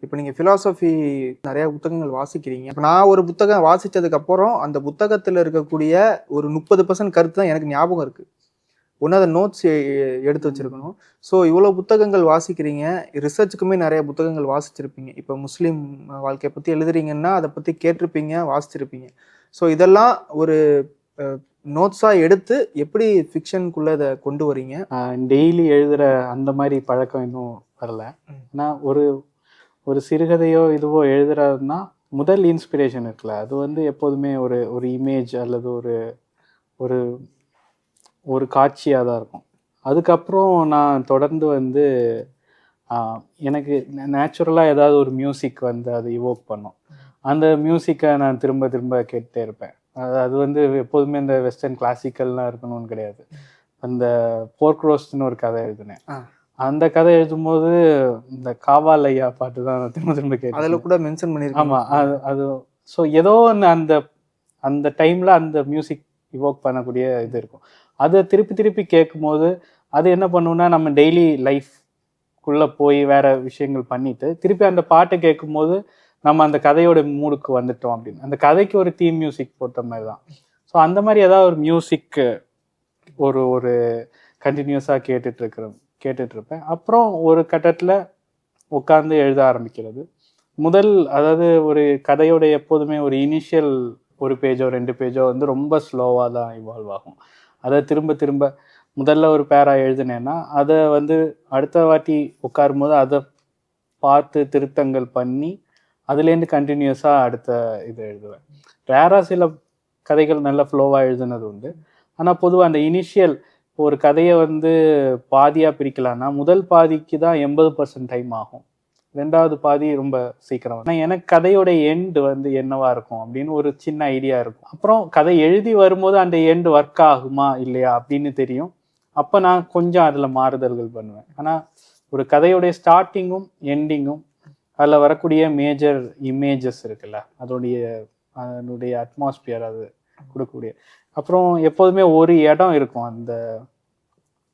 இப்போ நீங்கள் ஃபிலாசபி நிறையா புத்தகங்கள் வாசிக்கிறீங்க. இப்போ நான் ஒரு புத்தகம் வாசித்ததுக்கப்புறம் அந்த புத்தகத்தில் இருக்கக்கூடிய ஒரு 30% கருத்து தான் எனக்கு ஞாபகம் இருக்குது. ஒன்று அதை நோட்ஸ் எடுத்து வச்சுருக்கணும். ஸோ இவ்வளோ புத்தகங்கள் வாசிக்கிறீங்க, ரிசர்ச்சுக்குமே நிறைய புத்தகங்கள் வாசிச்சிருப்பீங்க. இப்போ முஸ்லீம் வாழ்க்கையை பற்றி எழுதுறீங்கன்னா அதை பற்றி கேட்டிருப்பீங்க, வாசிச்சிருப்பீங்க. ஸோ இதெல்லாம் ஒரு நோட்ஸாக எடுத்து எப்படி ஃபிக்ஷனுக்குள்ளே இதை கொண்டு வரீங்க? டெய்லி எழுதுகிற அந்த மாதிரி பழக்கம் இன்னும் வரல. ஆனால் ஒரு சிறுகதையோ இதுவோ எழுதுறதுனா முதல் இன்ஸ்பிரேஷன் இருக்குல்ல, அது வந்து எப்போதுமே ஒரு இமேஜ் அல்லது ஒரு ஒரு காட்சியாக தான் இருக்கும். அதுக்கப்புறம் நான் தொடர்ந்து வந்து எனக்கு நேச்சுரலாக ஏதாவது ஒரு மியூசிக் வந்து அது இவோக் பண்ணும். அந்த மியூசிக்கை நான் திரும்ப திரும்ப கேட்டுகிட்டே இருப்பேன். அது வந்து எப்போதுமே இந்த வெஸ்டர்ன் கிளாசிக்கல்லாம் இருக்கணும்னு கிடையாது. அந்த போர்க்ரோஸ்ட்னு ஒரு கதை எழுதினேன். அந்த கதை எழுதும்போது இந்த காவால் ஐயா பாட்டு தான் நான் திரும்ப திரும்ப கேட்டேன். அதில் கூட மென்ஷன் பண்ணியிருக்கேன். ஆமாம், அது ஸோ ஏதோ ஒன்று அந்த டைமில் அந்த மியூசிக் இவோக் பண்ணக்கூடிய இது இருக்கும். அதை திருப்பி கேட்கும்போது அது என்ன பண்ணுன்னா, நம்ம டெய்லி லைஃப்குள்ளே போய் வேறு விஷயங்கள் பண்ணிவிட்டு திருப்பி அந்த பாட்டை கேட்கும்போது நம்ம அந்த கதையோட மூடுக்கு வந்துட்டோம் அப்படின்னு. அந்த கதைக்கு ஒரு தீம் மியூசிக் போட்ட மாதிரி தான். ஸோ அந்த மாதிரி ஏதாவது ஒரு மியூசிக் ஒரு கண்டினியூஸாக கேட்டுட்ருப்பேன். அப்புறம் ஒரு கட்டத்தில் உட்காந்து எழுத ஆரம்பிக்கிறது. அதாவது ஒரு கதையோட எப்போதுமே ஒரு இனிஷியல் ஒரு பேஜோ 2 பேஜோ வந்து ரொம்ப ஸ்லோவாக தான் இவால்வ் ஆகும். அதை திரும்ப முதல்ல ஒரு பேரா எழுதினேன்னா அதை வந்து அடுத்த வாட்டி உட்காரும் போது அதை பார்த்து திருத்தங்கள் பண்ணி அதுலேருந்து கண்டினியூஸாக அடுத்த இது எழுதுவேன். ரேராக சில கதைகள் நல்ல ஃப்ளோவாக எழுதுனது உண்டு. ஆனால் பொதுவாக அந்த இனிஷியல் ஒரு கதையை வந்து பாதியாக பிரிக்கலான்னா முதல் பாதிக்கு தான் 80% டைம் ஆகும், 2வது பாதி ரொம்ப சீக்கிரம். ஆனால் எனக்கு கதையோட எண்டு வந்து என்னவா இருக்கும் அப்படின்னு ஒரு சின்ன ஐடியா இருக்கும். அப்புறம் கதை எழுதி வரும்போது அந்த எண்டு ஒர்க் ஆகுமா இல்லையா அப்படின்னு தெரியும். அப்போ நான் கொஞ்சம் அதில் மாறுதல்கள் பண்ணுவேன். ஆனால் ஒரு கதையோடைய ஸ்டார்டிங்கும் எண்டிங்கும் அதில் வரக்கூடிய மேஜர் இமேஜஸ் இருக்குல்ல, அதனுடைய அட்மாஸ்பியர் அது கொடுக்கக்கூடிய. அப்புறம் எப்போதுமே ஒரு இடம் இருக்கும், அந்த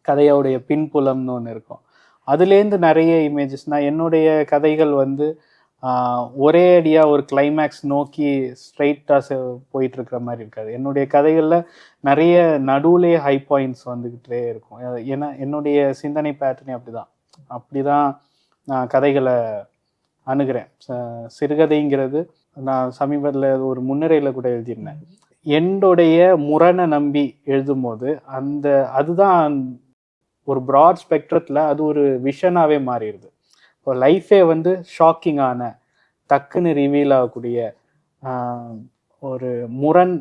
கதையோடைய பின்புலம்னு ஒன்று இருக்கும். அதுலேருந்து நிறைய இமேஜஸ்னால் என்னுடைய கதைகள் வந்து ஒரே அடியாக ஒரு கிளைமேக்ஸ் நோக்கி ஸ்ட்ரைட்டாக போயிட்டுருக்கிற மாதிரி இருக்காது. என்னுடைய கதைகளில் நிறைய நடுவுலே ஹை பாயிண்ட்ஸ் வந்துக்கிட்டே இருக்கும். ஏன்னா என்னுடைய சிந்தனை பேட்டர்னே அப்படி தான் நான் கதைகளை அணுகிறேன். சிறுகதைங்கிறது நான் சமீபத்தில் ஒரு முன்னுரையில் கூட எழுதியிருந்தேன். என்னுடைய முரணை நம்பி எழுதும்போது அதுதான் ஒரு ப்ராட் ஸ்பெக்ட்ரத்தில் அது ஒரு விஷனாகவே மாறிடுது. இப்போ லைஃபே வந்து ஷாக்கிங்கான டக்குன்னு ரிவீல் ஆகக்கூடிய ஒரு முரண்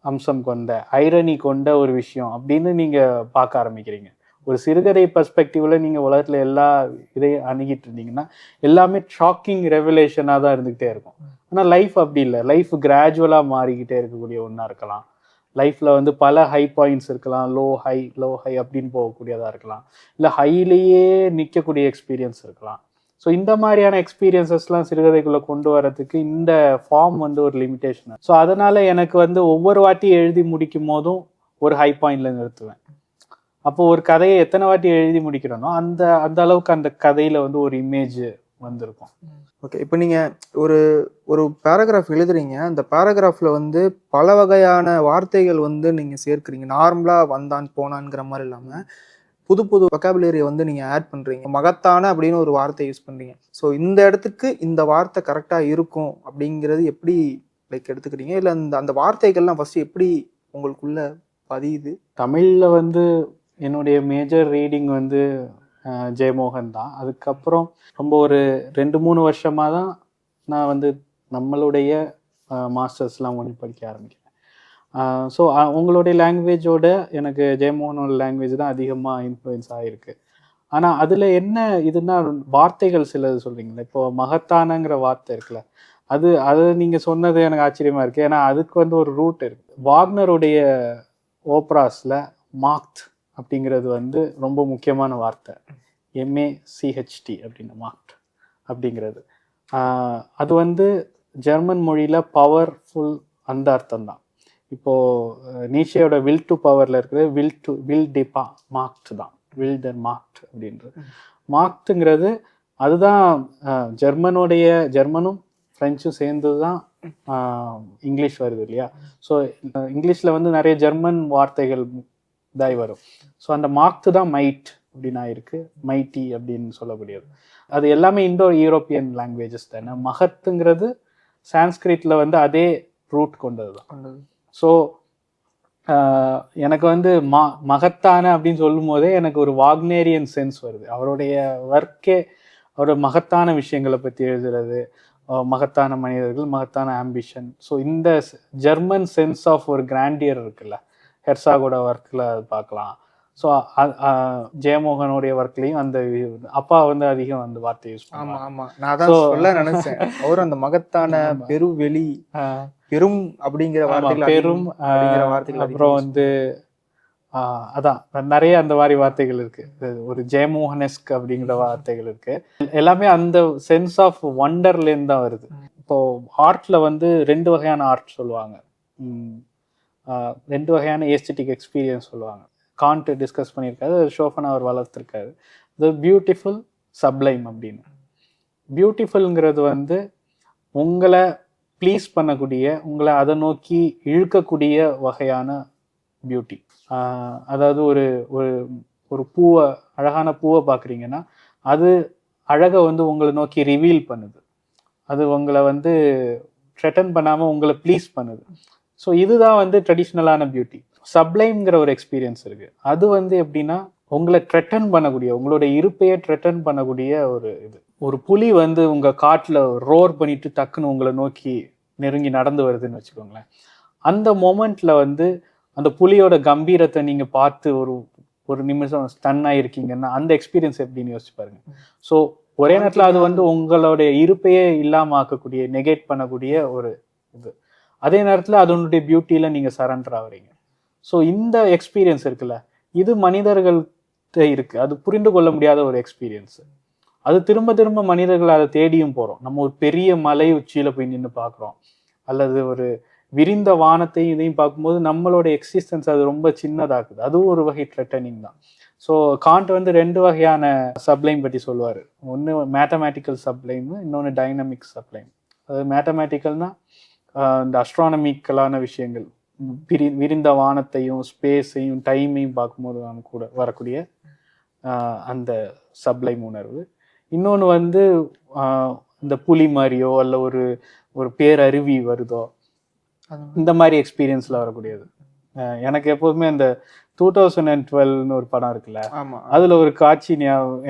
அம்சம் கொண்ட ஐரணி கொண்ட ஒரு விஷயம் அப்படின்னு நீங்கள் பார்க்க ஆரம்பிக்கிறீங்க. ஒரு சிறுகதை பர்ஸ்பெக்டிவில் நீங்கள் உலகத்தில் எல்லா இதையும் அணுகிட்டு இருந்தீங்கன்னா எல்லாமே ஷாக்கிங் ரெவலேஷனாக தான் இருந்துக்கிட்டே இருக்கும். ஆனால் லைஃப் அப்படி இல்லை. லைஃப் கிராஜுவலாக மாறிக்கிட்டே இருக்கக்கூடிய ஒன்றா இருக்கலாம். லைஃப்பில் வந்து பல ஹை பாயிண்ட்ஸ் இருக்கலாம், லோ ஹை அப்படின்னு போகக்கூடியதாக இருக்கலாம், இல்லை ஹைலேயே நிற்கக்கூடிய எக்ஸ்பீரியன்ஸ் இருக்கலாம். ஸோ இந்த மாதிரியான எக்ஸ்பீரியன்ஸஸ்லாம் சிறுகதைக்குள்ளே கொண்டு வரதுக்கு இந்த ஃபார்ம் வந்து ஒரு லிமிட்டேஷன். ஸோ அதனால் எனக்கு வந்து ஒவ்வொரு வாட்டி எழுதி முடிக்கும் போதும் ஒரு ஹை பாயிண்டில் நிறுத்துவேன். அப்போ ஒரு கதையை எத்தனை வாட்டி எழுதி முடிக்கிறனோ அந்த அளவுக்கு அந்த கதையில் வந்து ஒரு இமேஜ் வந்திருக்கும். ஓகே, இப்போ நீங்கள் ஒரு பேராகிராஃப் எழுதுறீங்க. அந்த பேராகிராஃபில் வந்து பல வகையான வார்த்தைகள் வந்து நீங்கள் சேர்க்குறீங்க. நார்மலாக வந்தான் போனான்ங்கிற மாதிரி இல்லாமல் புது வொக்காபுலரியை வந்து நீங்கள் ஆட் பண்ணுறீங்க. மகத்தான அப்படின்னு ஒரு வார்த்தை யூஸ் பண்ணுறீங்க. ஸோ இந்த இடத்துக்கு இந்த வார்த்தை கரெக்டாக இருக்கும் அப்படிங்கிறது எப்படி எடுத்துக்கிறீங்க? இல்லை அந்த வார்த்தைகள்லாம் ஃபஸ்ட்டு எப்படி உங்களுக்குள்ள பதியுது? தமிழில் வந்து என்னுடைய மேஜர் ரீடிங் வந்து ஜெயமோகன் தான். அதுக்கப்புறம் ரொம்ப ஒரு 2-3 வருஷமாக தான் நான் வந்து நம்மளுடைய மாஸ்டர்ஸ்லாம் ஒன்று படிக்க ஆரம்பிக்கிறேன். ஸோ உங்களுடைய லாங்குவேஜோட எனக்கு ஜெயமோகனோட லாங்குவேஜ் தான் அதிகமாக இன்ஃப்ளூயன்ஸ் ஆகிருக்கு. ஆனால் அதில் என்ன இதுனா வார்த்தைகள் சிலது சொல்கிறீங்களே, இப்போது மகத்தானங்கிற வார்த்தை இருக்குல்ல, அது நீங்கள் சொன்னது எனக்கு ஆச்சரியமாக இருக்குது. ஏன்னா அதுக்கு வந்து ஒரு ரூட் இருக்குது. வாக்னருடைய ஓப்ராஸில் மாக்ட் அப்படிங்கிறது வந்து ரொம்ப முக்கியமான வார்த்தை. MACHT அப்படின்னு மாக்ட் அப்படிங்கிறது. அது வந்து ஜெர்மன் மொழியில் பவர்ஃபுல் அந்த அர்த்தம் தான். இப்போது நீச்சையோட வில் டு பவரில் இருக்கிறது வில் டிபா மாக்ட் தான். வில் தென் மாக்ட் அப்படின்றது. மாக்ட்டுங்கிறது அதுதான் ஜெர்மனும் ஃப்ரெஞ்சும் சேர்ந்து தான் இங்கிலீஷ் வருது இல்லையா. ஸோ இங்கிலீஷில் வந்து நிறைய ஜெர்மன் வார்த்தைகள் இதாகி வரும். ஸோ அந்த மார்க்து தான் மைட் அப்படின்னு ஆயிருக்கு, மைட்டி அப்படின்னு சொல்லக்கூடியது. அது எல்லாமே இண்டோ யூரோப்பியன் லாங்குவேஜஸ் தானே. மகத்துங்கிறது சான்ஸ்கிரிட்ல வந்து அதே ரூட் கொண்டது தான். ஸோ எனக்கு வந்து மகத்தான அப்படின்னு சொல்லும் போதே எனக்கு ஒரு வாக்னேரியன் சென்ஸ் வருது. அவருடைய ஒர்க்கே அவரோட மகத்தான விஷயங்களை பற்றி எழுதுறது, மகத்தான மனிதர்கள், மகத்தான ஆம்பிஷன். ஸோ இந்த ஜெர்மன் சென்ஸ் ஆஃப் ஒரு கிராண்டியர் இருக்குல்ல, ஹெர்சாகோட ஒர்க்கில் அது பார்க்கலாம். ஸோ ஜெயமோகனுடைய ஒர்க்லையும் அந்த அப்பா வந்து அதிகம் அந்த வார்த்தை யூஸ் பண்ணுவாங்க. ஆமா, நான் தான் சொல்ல நினைச்சேன். அவர் அந்த மகத்தான பெருவெளி, பெரும் அப்படிங்கிற வார்த்தைகள், பெரும் அப்புறம் வந்து அதான் நிறைய அந்த மாதிரி வார்த்தைகள் இருக்கு. ஒரு ஜெயமோகனெஸ்க் அப்படிங்கிற வார்த்தைகள் இருக்கு. எல்லாமே அந்த சென்ஸ் ஆஃப் வண்டர்லேருந்து தான் வருது. இப்போ ஆர்ட்ல வந்து 2 வகையான ஆர்ட் சொல்லுவாங்க, 2 வகையான ஏஸ்தெட்டிக் எக்ஸ்பீரியன்ஸ் சொல்லுவாங்க. காண்ட் டிஸ்கஸ் பண்ணியிருக்காரு, ஷோஃபன் அவர் வளர்த்துருக்காரு. தி பியூட்டிஃபுல், சப்ளைம் அப்படின்னு. பியூட்டிஃபுல்ங்கிறது வந்து உங்களை ப்ளீஸ் பண்ணக்கூடிய, உங்களை அதை நோக்கி இழுக்கக்கூடிய வகையான பியூட்டி. அதாவது ஒரு ஒரு பூவை, அழகான பூவை பார்க்குறீங்கன்னா அது அழகை வந்து உங்களை நோக்கி ரிவீல் பண்ணுது. அது உங்களை வந்து த்ரெட்டன் பண்ணாமல் உங்களை ப்ளீஸ் பண்ணுது. ஸோ இதுதான் வந்து ட்ரெடிஷ்னலான பியூட்டி. சப்ளைம்ங்கிற ஒரு எக்ஸ்பீரியன்ஸ் இருக்கு. அது வந்து எப்படின்னா உங்களை த்ரெட்டன் பண்ணக்கூடிய, உங்களோட இருப்பையே த்ரெட்டன் பண்ணக்கூடிய ஒரு இது. ஒரு புலி வந்து உங்கள் காட்டில் ரோர் பண்ணிட்டு டக்குன்னு உங்களை நோக்கி நெருங்கி நடந்து வருதுன்னு வச்சுக்கோங்களேன். அந்த மொமெண்ட்ல வந்து அந்த புலியோட கம்பீரத்தை நீங்க பார்த்து ஒரு நிமிஷம் ஸ்டன் ஆயிருக்கீங்கன்னா அந்த எக்ஸ்பீரியன்ஸ் எப்படின்னு யோசிச்சு பாருங்க. ஸோ ஒரே நேரத்தில் அது வந்து உங்களுடைய இருப்பையே இல்லாம ஆக்கக்கூடிய, நெகேட் பண்ணக்கூடிய ஒரு இது. அதே நேரத்தில் அதனுடைய பியூட்டியில நீங்க சரண்டர் ஆகுறீங்க. ஸோ இந்த எக்ஸ்பீரியன்ஸ் இருக்குல்ல, இது மனிதர்கள்ட்ட இருக்கு. அது புரிந்து கொள்ள முடியாத ஒரு எக்ஸ்பீரியன்ஸ். அது திரும்ப திரும்ப மனிதர்கள் அதை தேடியும் போறோம். நம்ம ஒரு பெரிய மலை உச்சியில போய் நின்று பார்க்குறோம், அல்லது ஒரு விரிந்த வானத்தையும் இதையும் பார்க்கும்போது நம்மளோட எக்ஸிஸ்டன்ஸ் அது ரொம்ப சின்னதாக்குது. அதுவும் ஒரு வகை த்ரெட்டனிங் தான். ஸோ காண்ட் வந்து 2 வகையான சப்ளைம் பற்றி சொல்லுவார். ஒன்று மேத்தமேட்டிக்கல் சப்ளைம், இன்னொன்று டைனமிக் சப்ளைம். அது மேத்தமேட்டிக்கல்னா இந்த அஸ்ட்ரானமிக்கலான விஷயங்கள், விரிந்த வானத்தையும் ஸ்பேஸையும் டைமையும் பார்க்கும்போது கூட வரக்கூடிய அந்த சப்ளைம் உணர்வு. இன்னொன்று வந்து இந்த புலி மாதிரியோ அல்ல ஒரு பேரருவி வருதோ இந்த மாதிரி எக்ஸ்பீரியன்ஸ்ல வரக்கூடியது. எனக்கு எப்போதுமே அந்த 2012 ஒரு படம் இருக்குல்ல, அதுல ஒரு காட்சி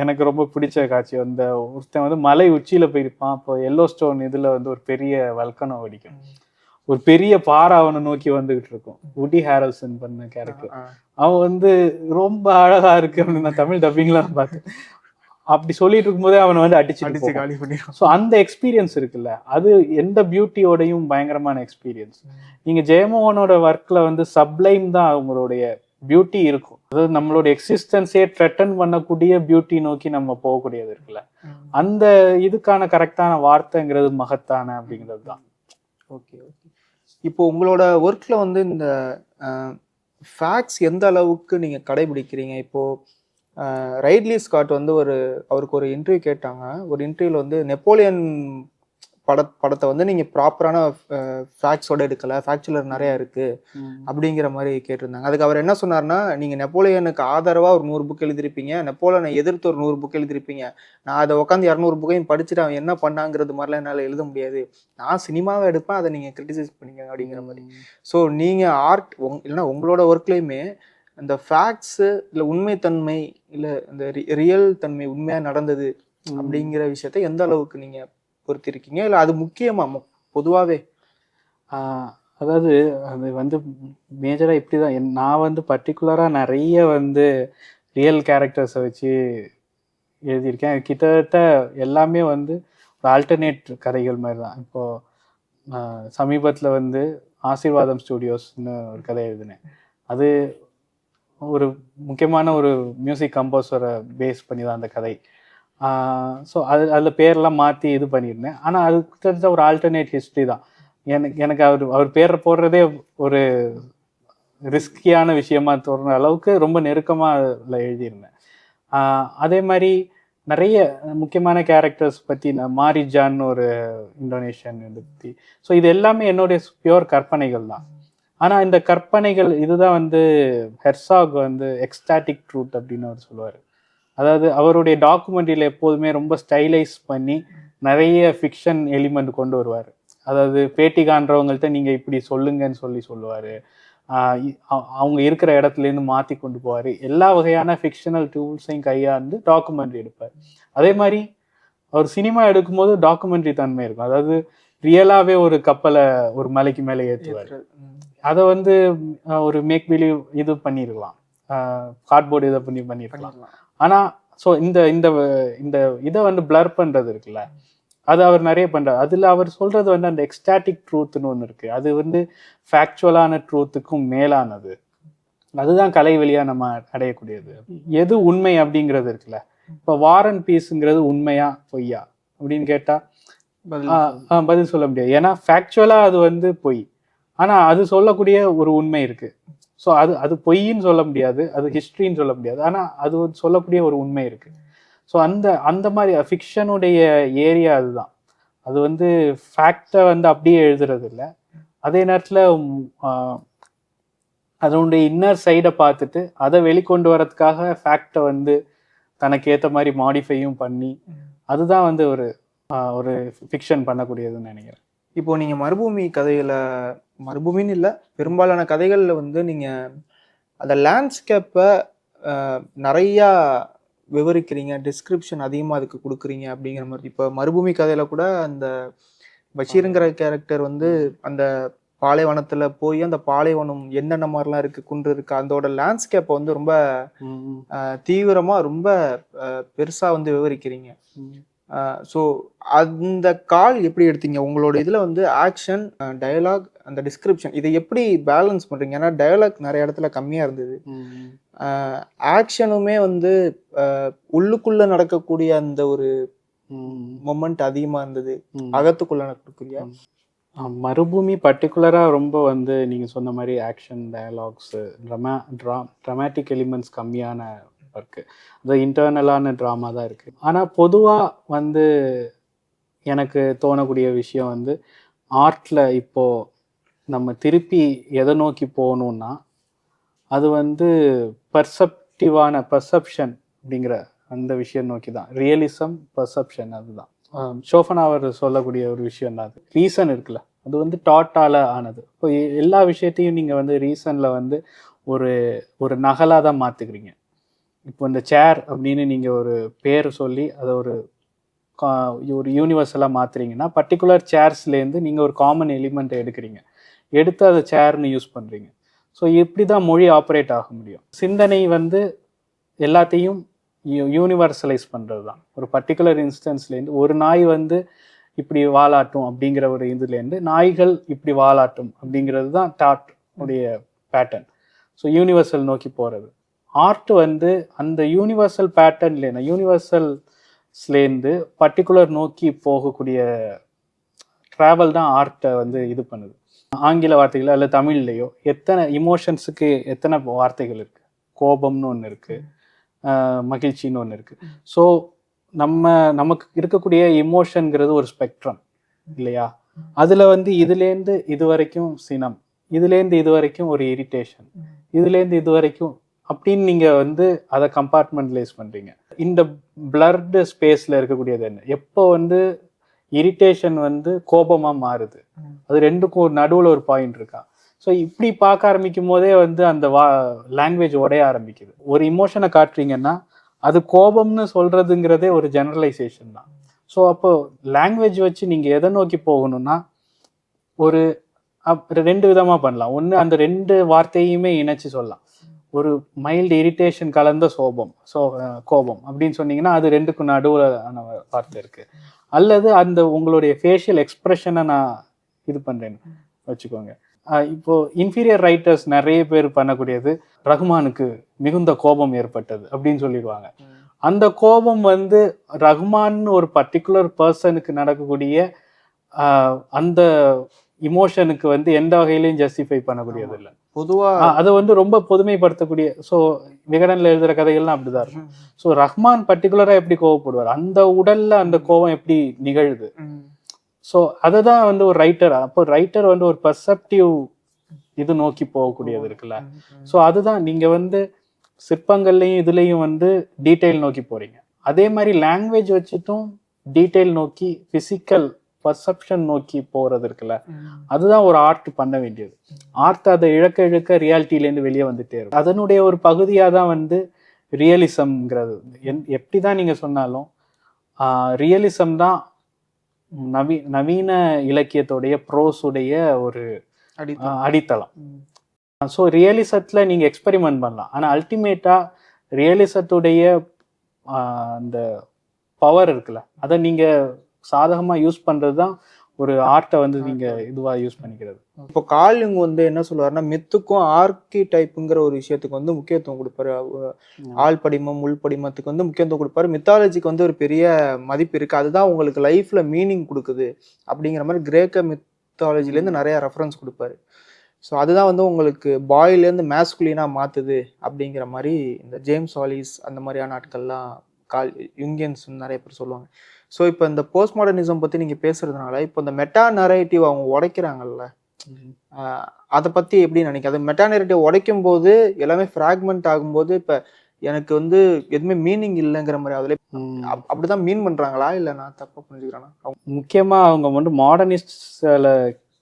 எனக்கு ரொம்ப பிடிச்ச காட்சி. அந்த ஒருத்தன் வந்து மலை உச்சியில போயிருப்பான். அப்போ எல்லோ ஸ்டோன் இதுல வந்து ஒரு பெரிய வல்கனம் வெடிக்கும். ஒரு பெரிய பாறை அவனை நோக்கி வந்துகிட்டு இருக்கும். வுடி ஹாரல்சன் பண்ண கேரக்டர். அவன் வந்து ரொம்ப அழகா இருக்கு அப்படின்னு நான் தமிழ் டப்பிங்லாம் பார்த்தேன். அப்படி சொல்லிட்டு இருக்கும்போதே அவனை வந்து அடிச்சு காலி பண்ணிடும். ஸோ அந்த எக்ஸ்பீரியன்ஸ் இருக்குல்ல, அது எந்த பியூட்டியோடையும் பயங்கரமான எக்ஸ்பீரியன்ஸ். நீங்க ஜெயமோகனோட ஒர்க்ல வந்து சப்ளைம் தான் அவங்களுடைய பியூட்டி இருக்கும். அதாவது நம்மளோட எக்ஸிஸ்டன்ஸே த்ரெட்டன் பண்ணக்கூடிய பியூட்டி நோக்கி நம்ம போகக்கூடியது இருக்குல்ல, அந்த இதுக்கான கரெக்டான வார்த்தைங்கிறது மகத்தான அப்படிங்கிறது தான். Okay okay. இப்போ உங்களோட ஒர்க்ல வந்து இந்த ஃபேக்ட்ஸ் எந்த அளவுக்கு நீங்க கடைபிடிக்கிறீங்க? இப்போ ரைட்லி ஸ்காட் வந்து அவருக்கு ஒரு இன்டர்வியூ கேட்டாங்க. ஒரு இன்டர்வியூல வந்து நெப்போலியன் படத்தை வந்து நீங்க ப்ராப்பரான ஃபேக்ட்ஸோட எடுக்கல, ஃபேக்சுவலர் நிறைய இருக்கு அப்படிங்கிற மாதிரி கேட்டிருந்தாங்க. அதுக்கு அவர் என்ன சொன்னார்னா, நீங்க நெப்போலியனுக்கு ஆதரவா ஒரு 100 புக் எழுதிருப்பீங்க, நெப்போலியனை எதிர்த்து ஒரு 100 புக் எழுதிருப்பீங்க. நான் அதை உட்காந்து 200 புக்கையும் படிச்சுட்டு அவன் என்ன பண்ணாங்கிறது மாதிரிலாம் என்னால் எழுத முடியாது. நான் சினிமாவை எடுப்பேன், அதை நீங்க கிரிட்டிசைஸ் பண்ணிங்க அப்படிங்கிற மாதிரி. ஸோ நீங்க ஆர்ட் இல்லைன்னா உங்களோட ஒர்க்லேயுமே இந்த ஃபேக்ட்ஸு இல்லை உண்மைத்தன்மை இல்லை இந்த ரியல் தன்மை, உண்மையாக நடந்தது அப்படிங்கிற விஷயத்த எந்த அளவுக்கு நீங்கள் பொறுத்திருக்கீங்க, இல்லை அது முக்கியமா பொதுவாகவே? அதாவது அது வந்து மேஜராக இப்படி தான். நான் வந்து பர்டிகுலராக நிறைய வந்து ரியல் கேரக்டர்ஸை வச்சு எழுதியிருக்கேன். கிட்டத்தட்ட எல்லாமே வந்து ஒரு ஆல்டர்னேட் கதைகள் மாதிரி தான். இப்போது சமீபத்தில் வந்து ஆசீர்வாதம் ஸ்டுடியோஸ்னு ஒரு கதை எழுதினேன். அது ஒரு முக்கியமான ஒரு மியூசிக் கம்போசரை பேஸ் பண்ணி தான் அந்த கதை. ஸோ அதில் பேரெல்லாம் மாற்றி இது பண்ணியிருந்தேன். ஆனால் அது கிட்டத்தட்ட ஒரு ஆல்டர்னேட் ஹிஸ்ட்ரி தான். எனக்கு அவர் பேரை போடுறதே ஒரு ரிஸ்கியான விஷயமா தோணுற அளவுக்கு ரொம்ப நெருக்கமாக அதில் எழுதியிருந்தேன். அதே மாதிரி நிறைய முக்கியமான கேரக்டர்ஸ் பற்றி மாரிஜான்னு ஒரு இந்தோனேஷியன் இதை பற்றி. ஸோ இது எல்லாமே என்னுடைய பியோர் கற்பனைகள் தான். ஆனால் இந்த கற்பனைகள் இதுதான் வந்து ஹெர்சாக் வந்து எக்ஸ்டாட்டிக் ட்ரூத் அப்படின்னு அவர் சொல்லுவார். அதாவது அவருடைய டாக்குமெண்ட்ரியில் எப்போதுமே ரொம்ப ஸ்டைலைஸ் பண்ணி நிறைய ஃபிக்ஷன் எலிமெண்ட் கொண்டு வருவார். அதாவது பேட்டி காண்றவங்கள்ட்ட நீங்கள் இப்படி சொல்லுங்கன்னு சொல்லுவார். அவங்க இருக்கிற இடத்துலேருந்து மாற்றி கொண்டு போவார். எல்லா வகையான ஃபிக்ஷனல் டூல்ஸையும் கையாண்டு டாக்குமெண்ட்ரி எடுப்பார். அதே மாதிரி அவர் சினிமா எடுக்கும்போது டாக்குமெண்ட்ரி தன்மை இருக்கும். அதாவது ரியலாகவே ஒரு கப்பலை ஒரு மலைக்கு மேலே ஏற்றுவார். அதை வந்து ஒரு மேக் பிலீவ் இது பண்ணியிருக்கலாம், கார்ட்போர்டு இதை பண்ணியிருக்கலாம். ஆனால் ஸோ இந்த இந்த இந்த இதை வந்து பிளர் பண்ணுறது இருக்குல்ல, அது அவர் நிறைய பண்றாரு. அதுல அவர் சொல்றது வந்து அந்த எக்ஸ்டாட்டிக் ட்ரூத்னு ஒன்று இருக்கு. அது வந்து ஃபேக்சுவலான ட்ரூத்துக்கும் மேலானது. அதுதான் கலை வழியா நம்ம அடையக்கூடியது. எது உண்மை அப்படிங்கிறது இருக்குல்ல. இப்போ வார் அண்ட் பீஸ்ங்கிறது உண்மையா பொய்யா அப்படின்னு கேட்டா பதில் சொல்ல முடியாது. ஏன்னா ஃபேக்சுவலா அது வந்து பொய். ஆனா அது சொல்லக்கூடிய ஒரு உண்மை இருக்கு. ஸோ அது பொய்ன்னு சொல்ல முடியாது, அது ஹிஸ்ட்ரின்னு சொல்ல முடியாது. ஆனா அது சொல்லக்கூடிய ஒரு உண்மை இருக்கு. ஸோ அந்த மாதிரி ஃபிக்ஷனுடைய ஏரியா அதுதான். அது வந்து ஃபேக்டை வந்து அப்படியே எழுதுறது இல்லை. அதே நேரத்தில் அதனுடைய இன்னர் சைடை பார்த்துட்டு அதை வெளிக்கொண்டு வரதுக்காக ஃபேக்டை வந்து தனக்கு ஏற்ற மாதிரி மாடிஃபையும் பண்ணி அதுதான் வந்து ஒரு ஃபிக்ஷன் பண்ணக்கூடியதுன்னு நினைக்கிறேன். இப்போ நீங்கள் மறுபூமி கதைகளை, மறுபூமின்னு இல்லை, பெரும்பாலான கதைகளில் வந்து நீங்கள் அந்த லேண்ட்ஸ்கேப்பை நிறையா விவரிக்கிறீங்க, டிஸ்கிரிப்ஷன் அதிகமாக அதுக்கு கொடுக்குறீங்க அப்படிங்கிற மாதிரி. இப்போ மறுபூமி கதையில் கூட அந்த பஷீருங்கிற கேரக்டர் வந்து அந்த பாலைவனத்தில் போய் அந்த பாலைவனம் என்னென்ன மாதிரிலாம் இருக்குது, குன்று இருக்குது, அதோட லேண்ட்ஸ்கேப்பை வந்து ரொம்ப தீவிரமாக ரொம்ப பெருசாக வந்து விவரிக்கிறீங்க. ஸோ அந்த கால் எப்படி எடுத்தீங்க? உங்களோட இதில் வந்து ஆக்ஷன், டயலாக், அந்த டிஸ்கிரிப்ஷன் இதை எப்படி பேலன்ஸ் பண்ணுறீங்க? ஏன்னா டயலாக் நிறைய இடத்துல கம்மியாக இருந்தது, ஆக்ஷனுமே வந்து உள்ளுக்குள்ளே நடக்கக்கூடிய அந்த ஒரு மொமெண்ட் அதிகமாக இருந்தது, அகத்துக்குள்ளே நடக்கக்கூடிய. மறுபூமி பர்டிகுலராக ரொம்ப வந்து நீங்கள் சொன்ன மாதிரி ஆக்ஷன், டயலாக்ஸு, ட்ராமேட்டிக் எலிமெண்ட்ஸ் கம்மியான ஒர்க்கு, அது இன்டர்னலான ட்ராமா தான் இருக்குது. ஆனால் பொதுவாக வந்து எனக்கு தோணக்கூடிய விஷயம் வந்து ஆர்ட்டில் இப்போது நம்ம திருப்பி எதை நோக்கி போகணுன்னா அது வந்து பர்செப்ஷன் அப்படிங்கிற அந்த விஷயம் நோக்கி தான். ரியலிசம், பர்செப்ஷன், அதுதான் ஷோஃபனா அவர் சொல்லக்கூடிய ஒரு விஷயம் தான். அது ரீசன் இருக்குல்ல, அது வந்து டாட்டால ஆனது. இப்போ எல்லா விஷயத்தையும் நீங்கள் வந்து ரீசனில் வந்து ஒரு நகலாக தான் மாற்றுக்கிறீங்க. இப்போ இந்த சேர் அப்படின்னு நீங்கள் ஒரு பேர் சொல்லி அதை ஒரு யூனிவர்சலாக மாற்றுறீங்கன்னா பர்டிகுலர் சேர்ஸ்லேருந்து நீங்கள் ஒரு காமன் எலிமெண்ட்டை எடுத்து அதை சேர்னு யூஸ் பண்ணுறீங்க. ஸோ இப்படி தான் மொழி ஆப்ரேட் ஆக முடியும். சிந்தனை வந்து எல்லாத்தையும் யூனிவர்சலைஸ் பண்ணுறது தான். ஒரு பர்டிகுலர் இன்ஸ்டன்ஸ்லேருந்து ஒரு நாய் வந்து இப்படி வாலாட்டும் அப்படிங்கிற ஒரு இதுலேருந்து நாய்கள் இப்படி வாலாட்டும் அப்படிங்கிறது தான் டாட் உடைய பேட்டர்ன். ஸோ யூனிவர்சல் நோக்கி போகிறது. ஆர்ட் வந்து அந்த யூனிவர்சல் பேட்டர்ன்லேருந்து, யூனிவர்சல்ஸ்லேருந்து பர்டிகுலர் நோக்கி போகக்கூடிய ட்ராவல் தான் ஆர்ட்டை வந்து இது பண்ணுது. ஆங்கில வார்த்தைகளோ இல்லை தமிழ்லையோ எத்தனை இமோஷன்ஸுக்கு எத்தனை வார்த்தைகள் இருக்குது. கோபம்னு ஒன்று இருக்குது, மகிழ்ச்சின்னு ஒன்று இருக்குது. ஸோ நமக்கு இருக்கக்கூடிய இமோஷனுங்கிறது ஒரு ஸ்பெக்ட்ரம் இல்லையா? அதில் வந்து இதுலேருந்து இது வரைக்கும் சினம், இதுலேருந்து இது வரைக்கும் ஒரு இரிட்டேஷன், இதுலேருந்து இது வரைக்கும் அப்படின்னு நீங்கள் வந்து அதை கம்பார்ட்மெண்டலைஸ் பண்ணுறீங்க. இந்த பிளர்டு ஸ்பேஸில் இருக்கக்கூடியது என்ன? எப்போ வந்து இரிட்டேஷன் வந்து கோபமாக மாறுது, அது ரெண்டுக்கும் நடுவில் ஒரு பாயிண்ட் இருக்கா? ஸோ இப்படி பார்க்க ஆரம்பிக்கும் போதே வந்து அந்த லாங்குவேஜ் உடைய ஆரம்பிக்குது. ஒரு இமோஷனை காட்டுறீங்கன்னா அது கோபம்னு சொல்கிறதுங்கிறதே ஒரு ஜெனரலைசேஷன் தான். ஸோ அப்போ லாங்குவேஜ் வச்சு நீங்கள் எதை நோக்கி போகணும்னா ஒரு ரெண்டு விதமாக பண்ணலாம். ஒன்று, அந்த ரெண்டு வார்த்தையுமே இணைச்சி சொல்லலாம். ஒரு மைல்டு இரிட்டேஷன் கலந்த கோபம் அப்படின்னு சொன்னீங்கன்னா அது ரெண்டுக்கும் நடுவான வார்த்தை இருக்குது. அல்லது அந்த உங்களுடைய ஃபேஷியல் எக்ஸ்பிரஷனை நான் இது பண்ணுறேன்னு வச்சுக்கோங்க. இப்போ இன்ஃபீரியர் ரைட்டர்ஸ் நிறைய பேர் பண்ணக்கூடியது ரஹ்மானுக்கு மிகுந்த கோபம் ஏற்பட்டது அப்படின்னு சொல்லிடுவாங்க. அந்த கோபம் வந்து ரஹ்மான் ஒரு பர்டிகுலர் பர்சனுக்கு நடக்கக்கூடிய அந்த இமோஷனுக்கு வந்து எந்த வகையிலையும் ஜஸ்டிஃபை பண்ணக்கூடியது இல்லை. பொதுவா அதை வந்து ரொம்ப பொதுமைப்படுத்தக்கூடிய. ஸோ விகடன்ல எழுதுற கதைகள்லாம் அப்படிதான் இருக்கும். ஸோ ரஹ்மான் பர்டிகுலரா எப்படி கோவப்படுவார், அந்த உடல்ல அந்த கோவம் எப்படி நிகழுது. ஸோ அதை தான் வந்து ஒரு ரைட்டர், அப்போ ரைட்டர் வந்து ஒரு பர்செப்டிவ் இது நோக்கி போகக்கூடியது இருக்குல்ல. ஸோ அதுதான் நீங்க வந்து சிற்பங்கள்லையும் இதுலையும் வந்து டீட்டெயில் நோக்கி போறீங்க. அதே மாதிரி லாங்குவேஜ் வச்சுட்டும் டீட்டெயில் நோக்கி பிசிக்கல் பர்செப்ஷன் நோக்கி போறது இருக்குல்ல, அதுதான் ஒரு ஆர்ட் பண்ண வேண்டியது. ஆர்ட் அதை இழக்க இழக்க ரியாலிட்டிலேருந்து வெளியே வந்துட்டே இருக்கும். அதனுடைய ஒரு பகுதியாக தான் வந்து ரியலிசம்ங்கிறது. எப்படிதான் நீங்க சொன்னாலும் ரியலிசம் தான் நவீன இலக்கியத்துடைய ப்ரோஸுடைய ஒரு அடித்தளம். ஸோ ரியலிசத்தில் நீங்கள் எக்ஸ்பெரிமெண்ட் பண்ணலாம், ஆனால் அல்டிமேட்டாக ரியலிசத்துடைய அந்த பவர் இருக்குல்ல, அதை நீங்கள் சாதகமாக யூஸ் பண்ணுறது தான் ஒரு ஆர்ட்டை வந்து நீங்கள் இதுவாக யூஸ் பண்ணிக்கிறது. இப்போ கார்ல் யுங் வந்து என்ன சொல்லுவாருன்னா, மித்துக்கும் ஆர்கிடைப்புங்கிற ஒரு விஷயத்துக்கு வந்து முக்கியத்துவம் கொடுப்பாரு. ஆழ்படிமம் உள்படிமத்துக்கு வந்து முக்கியத்துவம் கொடுப்பாரு. மித்தாலஜிக்கு வந்து ஒரு பெரிய மதிப்பு இருக்கு, அதுதான் உங்களுக்கு லைஃப்ல மீனிங் கொடுக்குது அப்படிங்கிற மாதிரி கிரேக்க மித்தாலஜிலேருந்து நிறைய ரெஃபரன்ஸ் கொடுப்பாரு. ஸோ அதுதான் வந்து உங்களுக்கு பாயிலேருந்து மேஸ்குலினாக மாற்றுது அப்படிங்கிற மாதிரி இந்த ஜேம்ஸ் வாலிஸ் அந்த மாதிரியான ஆட்கள்லாம் யுங்கியன்ஸ் நிறைய பேர் சொல்லுவாங்க. ஸோ இப்போ இந்த போஸ்ட் மாடர்னிசம் பற்றி நீங்கள் பேசுறதுனால இப்போ இந்த மெட்டா நரேட்டிவ் அவங்க உடைக்கிறாங்கல்ல, அதை பற்றி எப்படி நினைக்க? அது மெட்டா நரேட்டிவ் உடைக்கும் போது எல்லாமே ஃப்ராக்மெண்ட் ஆகும்போது இப்போ எனக்கு வந்து எதுவுமே மீனிங் இல்லைங்கிற மாதிரி அதில் அப்படிதான் மீன் பண்ணுறாங்களா, இல்லை நான் தப்பாக புரிஞ்சுக்கிறேன்னா? முக்கியமாக அவங்க வந்து மாடர்னிஸ்டில்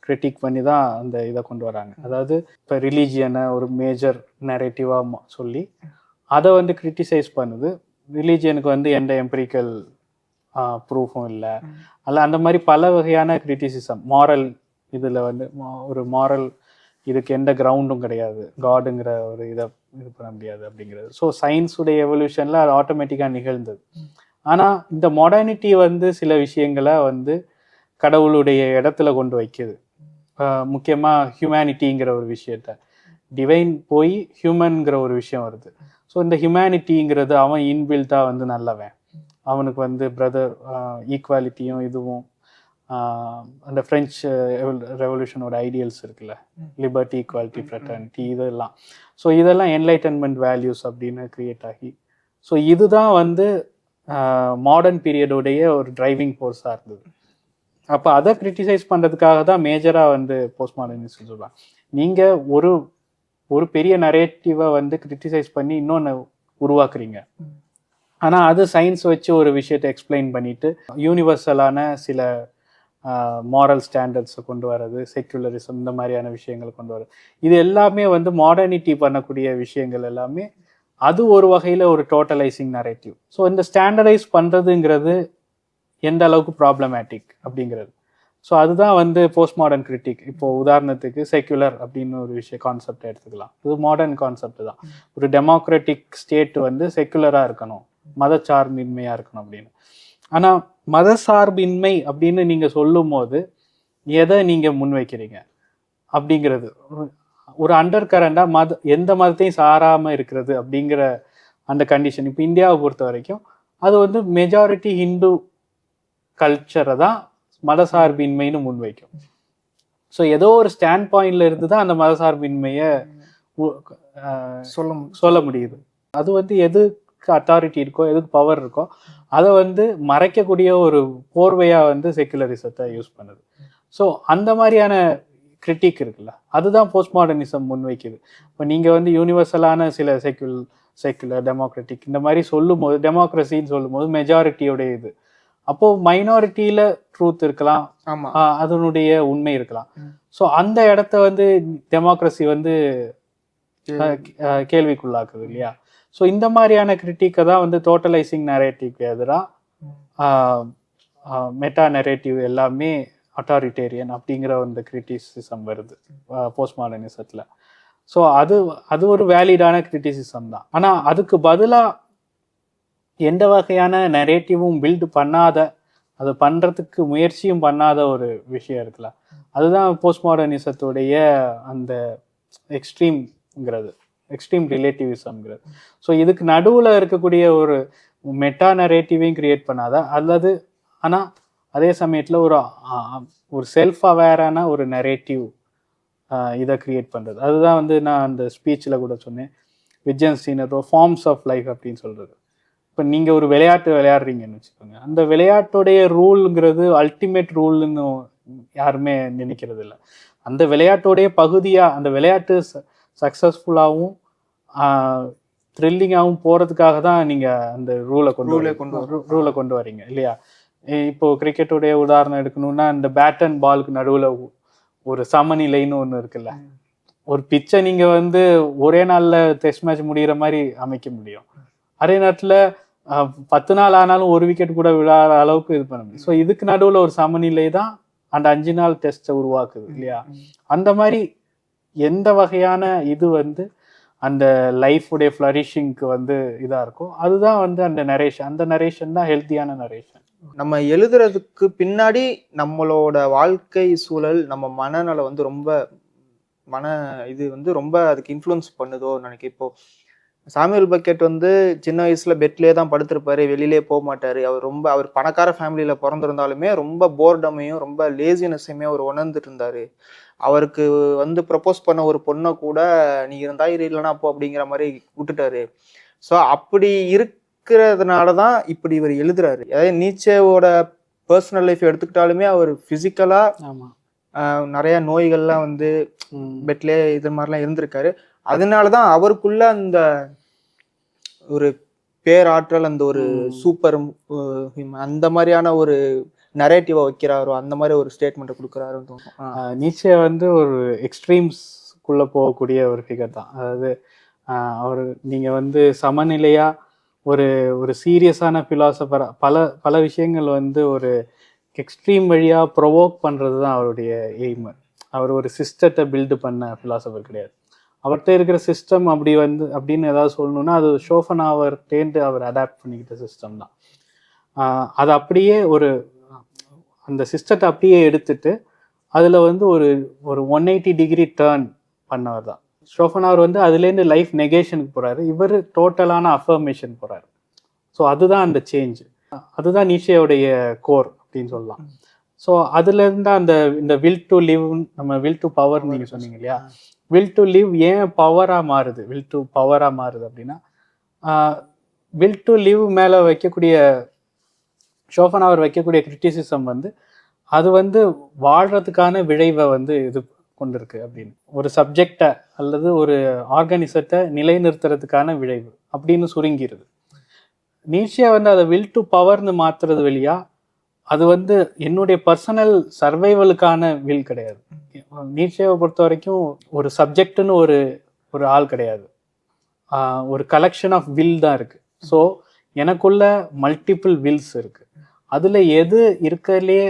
கிரிட்டிக் பண்ணி தான் அந்த இதை கொண்டு வராங்க. அதாவது இப்போ ரிலீஜியனை ஒரு மேஜர் நரேட்டிவாக சொல்லி அதை வந்து கிரிட்டிசைஸ் பண்ணுது. ரிலீஜியனுக்கு வந்து எந்த எம்பரிக்கல் ப்ரூஃபும் இல்லை, அல்ல அந்த மாதிரி பல வகையான கிரிட்டிசிசம். மாரல் இதில் வந்து ஒரு மாரல் இதுக்கு எந்த கிரவுண்டும் கிடையாது, காடுங்கிற ஒரு இதை இது பண்ண முடியாது அப்படிங்கிறது. ஸோ சயின்ஸுடைய எவல்யூஷனில் அது ஆட்டோமேட்டிக்காக நிகழ்ந்தது. ஆனால் இந்த மாடர்னிட்டி வந்து சில விஷயங்களை வந்து கடவுளுடைய இடத்துல கொண்டு வைக்கிது. முக்கியமாக ஹியூமனிட்டிங்கிற ஒரு விஷயத்த, டிவைன் போய் ஹியூமன்கிற ஒரு விஷயம் வருது. ஸோ இந்த ஹியூமனிட்டிங்கிறது அவன் இன்பில்ட்டாக வந்து நல்லவன், அவனுக்கு வந்து பிரதர் ஈக்குவாலிட்டியும் இதுவும் அந்த ஃப்ரெஞ்சு ரெவல்யூஷனோட ஐடியல்ஸ் இருக்குல்ல, லிபர்ட்டி, ஈக்குவாலிட்டி, ஃப்ரெட்டர்னிட்டி, இதெல்லாம். ஸோ இதெல்லாம் என்லைட்டன்மெண்ட் வேல்யூஸ் அப்படின்னு கிரியேட் ஆகி, ஸோ இதுதான் வந்து மாடர்ன் பீரியடோடைய ஒரு டிரைவிங் ஃபோர்ஸாக இருந்தது. அப்போ அதை கிரிட்டிசைஸ் பண்ணுறதுக்காக தான் மேஜராக வந்து போஸ்ட் மாடர்னிசம் சொல்லுவாங்க. நீங்கள் ஒரு பெரிய நரேட்டிவை வந்து கிரிட்டிசைஸ் பண்ணி இன்னொன்று உருவாக்குறீங்க, ஆனால் அது சயின்ஸ் வச்சு ஒரு விஷயத்தை எக்ஸ்பிளைன் பண்ணிட்டு யூனிவர்சலான சில மாரல் ஸ்டாண்டர்ட்ஸை கொண்டு வர்றது, செக்குலரிசம், இந்த மாதிரியான விஷயங்களை கொண்டு வர்றது, இது எல்லாமே வந்து மாடர்னிட்டி பண்ணக்கூடிய விஷயங்கள் எல்லாமே. அது ஒரு வகையில் ஒரு டோட்டலைசிங் நரேட்டிவ். ஸோ இந்த ஸ்டாண்டர்டைஸ் பண்ணுறதுங்கிறது எந்த அளவுக்கு ப்ராப்ளமேட்டிக் அப்படிங்கிறது. ஸோ அதுதான் வந்து போஸ்ட் மாடர்ன் கிரிட்டிக். இப்போது உதாரணத்துக்கு செக்குலர் அப்படின்னு ஒரு கான்செப்டை எடுத்துக்கலாம். இது மாடர்ன் கான்செப்ட் தான். ஒரு டெமோக்ராட்டிக் ஸ்டேட் வந்து செக்குலராக இருக்கணும், மதச்சார்பின்மையாக இருக்கணும் அப்படின்னு. ஆனால் மதசார்பின்மை அப்படின்னு நீங்கள் சொல்லும் போது எதை நீங்கள் முன்வைக்கிறீங்க அப்படிங்கிறது ஒரு அண்டர் கரண்டாக எந்த மதத்தையும் சாராமல் இருக்கிறது அப்படிங்கிற அந்த கண்டிஷன். இப்போ இந்தியாவை பொறுத்த வரைக்கும் அது வந்து மெஜாரிட்டி ஹிந்து கல்ச்சரை தான் மதசார்பின்மைன்னு முன்வைக்கும். ஸோ ஏதோ ஒரு ஸ்டாண்ட் பாயிண்ட்ல இருந்து தான் அந்த மதசார்பின்மையை சொல்ல முடியுது. அது வந்து எதுக்கு அத்தாரிட்டி இருக்கோ, எதுக்கு பவர் இருக்கோ, அதை வந்து மறைக்கக்கூடிய ஒரு போர்வையாக வந்து செக்குலரிசத்தை யூஸ் பண்ணுது. ஸோ அந்த மாதிரியான கிரிட்டிக் இருக்குல்ல, அதுதான் போஸ்ட் மாடர்னிசம் முன்வைக்குது. இப்போ நீங்கள் வந்து யூனிவர்சலான சில செக்குலர் டெமோக்ராட்டிக் இந்த மாதிரி சொல்லும் போது, டெமோக்ரஸின்னு சொல்லும் போது மெஜாரிட்டியோடைய இது, அப்போ மைனாரிட்டியில ட்ரூத் இருக்கலாம், அதனுடைய உண்மை இருக்கலாம். ஸோ அந்த இடத்த வந்து டெமோக்ரஸி வந்து கேள்விக்குள்ளாக்குது இல்லையா? ஸோ இந்த மாதிரியான கிரிட்டிக்கை தான் வந்து டோட்டலைசிங் நரேட்டிவ்க்கு எதிராக மெட்டா நரேட்டிவ் எல்லாமே அட்டாரிட்டேரியன் அப்படிங்கிற அந்த கிரிட்டிசிசம் வருது போஸ்ட் மாடர்னிசத்தில். ஸோ அது ஒரு வேலிடான கிரிட்டிசிசம் தான். ஆனால் அதுக்கு பதிலாக எந்த வகையான நரேட்டிவும் பில்டு பண்ணாத, அதை பண்ணுறதுக்கு முயற்சியும் பண்ணாத ஒரு விஷயம் இருக்குல்ல, அதுதான் போஸ்ட் மாடர்னிசத்துடைய அந்த எக்ஸ்ட்ரீம் ரிலேட்டிவிசம்ங்கிறது. ஸோ இதுக்கு நடுவில் இருக்கக்கூடிய ஒரு மெட்டா நரேட்டிவையும் கிரியேட் பண்ணாத, அல்லது ஆனால் அதே சமயத்தில் ஒரு செல்ஃப் அவேரான ஒரு நரேட்டிவ் இதை கிரியேட் பண்ணுறது. அதுதான் வந்து நான் அந்த ஸ்பீச்சில் கூட சொன்னேன், விஜயன்ஸ்டீனர் ஃபார்ம்ஸ் ஆஃப் லைஃப் அப்படின்னு சொல்கிறது. இப்போ நீங்கள் ஒரு விளையாட்டு விளையாடுறீங்கன்னு வச்சுக்கோங்க, அந்த விளையாட்டுடைய ரூலுங்கிறது அல்டிமேட் ரூல்னு யாருமே நினைக்கிறது இல்லை. அந்த விளையாட்டோடைய பகுதியாக அந்த விளையாட்டு சக்ஸஸ்ஃபுல்லாகவும் த்ரில்லிங்காகவும் போகிறதுக்காக தான் நீங்கள் அந்த ரூலை கொண்டு வரீங்க இல்லையா? இப்போ கிரிக்கெட்டுடைய உதாரணம் எடுக்கணும்னா, இந்த பேட் அண்ட் பாலுக்கு நடுவில் ஒரு சமநிலைன்னு ஒன்று இருக்குல்ல. ஒரு பிச்சை நீங்கள் வந்து ஒரே நாளில் டெஸ்ட் மேட்ச் முடிகிற மாதிரி அமைக்க முடியும், அதே நேரத்தில் 10 நாள் ஆனாலும் ஒரு விக்கெட் கூட விழாத அளவுக்கு இது பண்ண முடியும். ஸோ இதுக்கு நடுவில் ஒரு சமநிலை தான் அந்த 5 நாள் டெஸ்ட்டை உருவாக்குது இல்லையா? அந்த மாதிரி எந்த வகையான இது வந்து அந்த லைஃபுடைய ஃப்ளரிஷிங்க்கு வந்து இதாக இருக்கும், அதுதான் வந்து அந்த நரேஷன் தான் ஹெல்த்தியான நரேஷன். நம்ம எழுதுறதுக்கு பின்னாடி நம்மளோட வாழ்க்கை சூழல், நம்ம மனநல வந்து இது வந்து ரொம்ப அதுக்கு இன்ஃப்ளூயன்ஸ் பண்ணுதோ நினைக்கிறேன். இப்போ சாமுவேல் பக்கெட் வந்து சின்ன வயசுல பெட்லேயே தான் படுத்திருப்பாரு, வெளியிலே போக மாட்டாரு. அவர் பணக்கார ஃபேமிலியில பிறந்திருந்தாலுமே ரொம்ப போர்டமையும் ரொம்ப லேசினஸையுமே அவர் உணர்ந்துட்டு இருந்தாரு. அவருக்கு வந்து ப்ரப்போஸ் பண்ண ஒரு பொண்ணை கூட நீ இருந்தா இல்லைன்னா அப்போ அப்படிங்கிற மாதிரி விட்டுட்டாரு. ஸோ அப்படி இருக்கிறதுனால தான் இப்படி இவர் எழுதுறாரு. அதாவது நீச்சேவோட பர்சனல் லைஃப் எடுத்துக்கிட்டாலுமே அவர் பிசிக்கலா நிறைய நோய்கள்லாம் வந்து பெட்லேயே இது மாதிரிலாம் இருந்திருக்காரு. அதனாலதான் அவருக்குள்ள அந்த ஒரு பேராற்றல், அந்த ஒரு சூப்பர் அந்த மாதிரியான ஒரு நரேட்டிவா வைக்கிறாரோ, அந்த மாதிரி ஒரு ஸ்டேட்மெண்ட் கொடுக்குறாருன்னு தோணும். நீச்சே வந்து ஒரு எக்ஸ்ட்ரீம்ஸ்குள்ள போகக்கூடிய ஒரு ஃபிகர் தான். அதாவது அவர் நீங்க வந்து சமநிலையா ஒரு ஒரு சீரியஸான பிலாசபரா பல விஷயங்கள் வந்து ஒரு எக்ஸ்ட்ரீம் வழியா ப்ரொவோக் பண்றது தான் அவருடைய எய்ம். அவர் ஒரு சிஸ்டத்தை பில்டு பண்ண பிலாசபர் கிடையாது. அவர்கிட்ட இருக்கிற சிஸ்டம் அப்படின்னு ஏதாவது சொல்லணும்னா அது ஷோஃபனாவர்டேந்து அவர் அடாப்ட் பண்ணிக்கிட்ட சிஸ்டம் தான். அது அப்படியே அந்த சிஸ்டத்தை அப்படியே எடுத்துட்டு அதில் வந்து ஒரு 180 டிகிரி டேர்ன் பண்ணவர் தான் ஷோஃபனாவர். வந்து அதுலேருந்து லைஃப் நெகேஷனுக்கு போகிறாரு, இவர் டோட்டலான அஃபர்மேஷன் போகிறாரு. ஸோ அதுதான் அந்த சேஞ்ச், அதுதான் நீச்சேயோடைய கோர் அப்படின்னு சொல்லலாம். ஸோ அதுலேருந்து இந்த வில் டு லிவ், நம்ம வில் டு பவர் நீங்கள் சொன்னீங்க இல்லையா, வில் டு லிவ் ஏன் பவராக மாறுது, வில் டு பவராக மாறுது அப்படின்னா, வில் டு லிவ் மேலே வைக்கக்கூடிய ஷோஃபனாவர் வைக்கக்கூடிய கிரிட்டிசிசம் வந்து அது வந்து வாழ்கிறதுக்கான விளைவை வந்து இது கொண்டிருக்கு அப்படின்னு, ஒரு சப்ஜெக்டை அல்லது ஒரு ஆர்கானிசத்தை நிலைநிறுத்துறதுக்கான விளைவு அப்படின்னு சுருங்கிடுது. நீச்சே வந்து அதை வில் டு பவர்னு மாற்றுறது வழியா அது வந்து என்னுடைய பர்சனல் சர்வைவலுக்கான வில் கிடையாது. நீச்சேவை பொறுத்த வரைக்கும் ஒரு சப்ஜெக்ட்னு ஒரு ஆள் கிடையாது, ஒரு கலெக்ஷன் ஆஃப் வில் தான் இருக்கு. ஸோ எனக்குள்ள மல்டிபிள் வில்ஸ் இருக்கு, அதில் எது இருக்கிறதுலே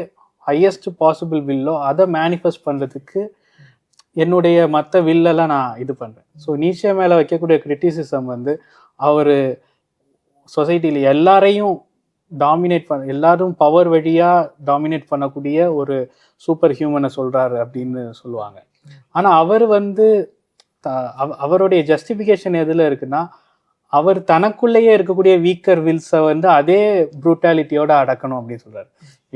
ஹையஸ்ட் பாசிபிள் வில்லோ அதை மேனிஃபெஸ்ட் பண்ணுறதுக்கு என்னுடைய மற்ற வில்லெல்லாம் நான் இது பண்ணுறேன். ஸோ நீச்சே மேலே வைக்கக்கூடிய கிரிட்டிசிசம் வந்து அவர் சொசைட்டியில் எல்லாரையும் எல்லாரும் பவர் வழியாக டாமினேட் பண்ணக்கூடிய ஒரு சூப்பர் ஹியூமனை சொல்கிறாரு அப்படின்னு சொல்லுவாங்க. ஆனால் அவர் வந்து அவருடைய ஜஸ்டிஃபிகேஷன் எதில் இருக்குன்னா, அவர் தனக்குள்ளேயே இருக்கக்கூடிய வீக்கர் வில்ஸை வந்து அதே ப்ரூட்டாலிட்டியோட அடக்கணும் அப்படின்னு சொல்கிறார்.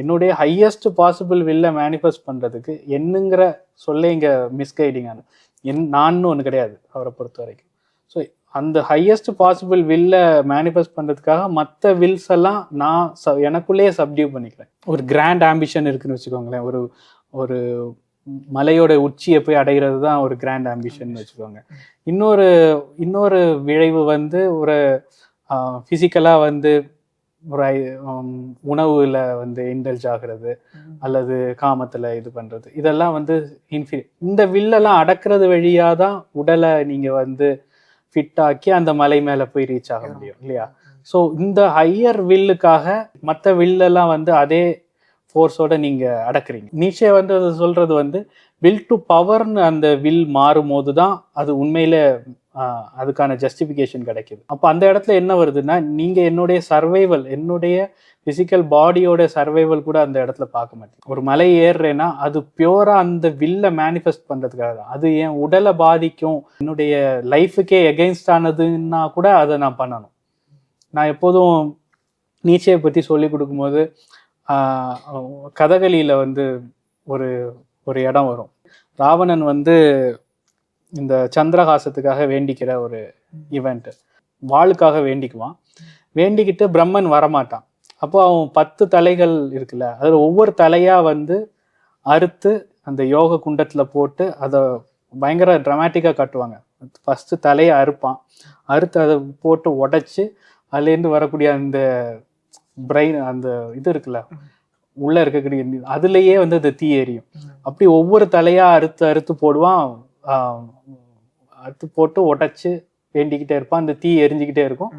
என்னுடைய ஹையஸ்ட் பாசிபிள் வில்லை மேனிஃபெஸ்ட் பண்ணுறதுக்கு என்னங்கிற சொல்ல இங்கே மிஸ்கைடிங்கான நான்னு ஒன்று கிடையாது அவரை பொறுத்த வரைக்கும். ஸோ அந்த ஹையஸ்ட் பாசிபிள் வில்லை மேனிஃபெஸ்ட் பண்ணுறதுக்காக மற்ற வில்ஸ் எல்லாம் நான் எனக்குள்ளேயே சப்டியூ பண்ணிக்கிறேன். ஒரு கிராண்ட் ஆம்பிஷன் இருக்குன்னு வச்சுக்கோங்களேன், ஒரு மலையோட உச்சியை போய் அடைகிறது தான் ஒரு கிராண்ட் ஆம்பிஷன் வச்சுக்கோங்க. இன்னொரு விளைவு வந்து ஒரு ஃபிசிக்கலாக வந்து ஒரு உணவுல வந்து இன்டல்ஜ் ஆகிறது அல்லது காமத்தில் இது பண்ணுறது, இதெல்லாம் வந்து இந்த வில்லெல்லாம் அடக்கிறது வழியாக தான் உடலை நீங்கள் வந்து ஃபிட் ஆக்கி அந்த மலை மேலே போய் ரீச் ஆக முடியும் இல்லையா? ஸோ இந்த ஹையர் வில்லுக்காக மற்ற வில்லெல்லாம் வந்து அதே ஃபோர்ஸோட நீங்கள் அடக்குறீங்க. நீச்சே வந்து அது சொல்கிறது வந்து வில் டு பவர்னு அந்த வில் மாறும் போது தான் அது உண்மையில அதுக்கான ஜஸ்டிஃபிகேஷன் கிடைக்குது. அப்போ அந்த இடத்துல என்ன வருதுன்னா, நீங்கள் என்னுடைய சர்வைவல், என்னுடைய ஃபிசிக்கல் பாடியோட சர்வைவல் கூட அந்த இடத்துல பார்க்க மாட்டேங்க. ஒரு மலை ஏறுறேன்னா அது பியூரா அந்த வில்லை மேனிஃபெஸ்ட் பண்ணுறதுக்காக தான். அது என் உடலை பாதிக்கும், என்னுடைய லைஃபுக்கே எகெயின்ஸ்ட் ஆனதுன்னா கூட அதை நான் பண்ணணும். நான் எப்போதும் நீச்சையை பற்றி சொல்லி கொடுக்கும்போது கதகளியில் வந்து ஒரு இடம் வரும், ராவணன் வந்து இந்த சந்திரஹாசத்துக்காக வேண்டிக்கிற ஒரு ஈவெண்ட், வாளுக்காக வேண்டிக்குவான். வேண்டிக்கிட்டு பிரம்மன் வரமாட்டான். அப்போ அவன் 10 தலைகள் இருக்குல்ல, அதில் ஒவ்வொரு தலையா வந்து அறுத்து அந்த யோக குண்டத்துல போட்டு அதை பயங்கர ட்ராமாட்டிக்காக காட்டுவாங்க. ஃபர்ஸ்ட் தலையை அறுப்பான், அறுத்து அதை போட்டு உடைச்சு அதுலேருந்து வரக்கூடிய அந்த பிரெயின், அந்த இது இருக்குல்ல உள்ள இருக்கக்கூடிய அதுலேயே வந்து அது தீ எரியும். அப்படி ஒவ்வொரு தலையா அறுத்து அறுத்து போடுவான். அறுத்து போட்டு உடைச்சு வேண்டிக்கிட்டே இருப்பான். அந்த தீ எரிஞ்சுக்கிட்டே இருக்கும்.